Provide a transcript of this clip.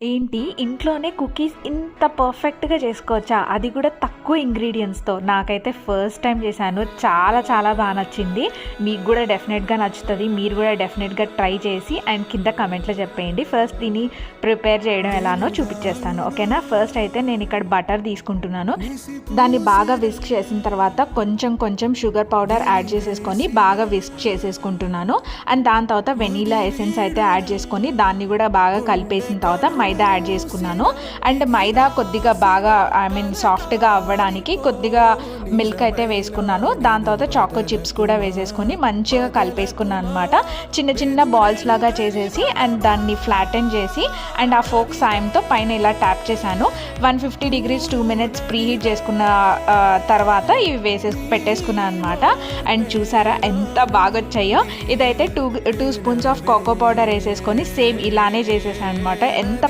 ఏంటి ఇంట్లోనే కుకీస్ ఇంత పర్ఫెక్ట్‌గా చేసుకోవచ్చా? అది కూడా తక్కువ ఇంగ్రీడియెంట్స్‌తో. నాకైతే ఫస్ట్ టైమ్ చేశాను. చాలా చాలా బా నచ్చింది. మీకు గూడా డెఫినెట్‌గా నచ్చుతది. మీరు గూడా డెఫినెట్‌గా ట్రై చేసి అండ్ కింద కామెంట్‌లో చెప్పేయండి. ఫస్ట్ దీన్ని ప్రిపేర్ చేయడం ఎలానో చూపిచ్చేస్తాను. ఓకేనా? ఫస్ట్ అయితే నేను ఇక్కడ బటర్ తీసుకుంటున్నాను. దాన్ని బాగా విస్క్ చేసిన తర్వాత కొంచెం కొంచెం షుగర్ పౌడర్ యాడ్ చేసేసుకొని బాగా విస్క్ చేసేసుకుంటున్నాను. అండ్ దాని తర్వాత వెనిలా ఎసెన్స్ అయితే యాడ్ చేసుకొని దాన్ని కూడా బాగా కలిపేసిన తర్వాత మైదా యాడ్ చేసుకున్నాను. అండ్ మైదా కొద్దిగా బాగా సాఫ్ట్గా అవ్వడానికి కొద్దిగా మిల్క్ అయితే వేసుకున్నాను. దాని తర్వాత చాకో చిప్స్ కూడా వేసేసుకొని మంచిగా కలిపేసుకున్నాను అనమాట. చిన్న చిన్న బాల్స్ లాగా చేసేసి అండ్ దాన్ని ఫ్లాటెన్ చేసి అండ్ ఆ ఫోక్ సాయంతో పైన ఇలా ట్యాప్ చేశాను. 150 degrees 2 minutes ప్రీ హీట్ చేసుకున్న తర్వాత ఇవి పెట్టేసుకున్నాను అనమాట. అండ్ చూసారా ఎంత బాగా వచ్చాయో. ఇదైతే 2 స్పూన్స్ ఆఫ్ కోకో పౌడర్ వేసేసుకొని సేమ్ ఇలానే చేసేసాను అనమాట. ఎంత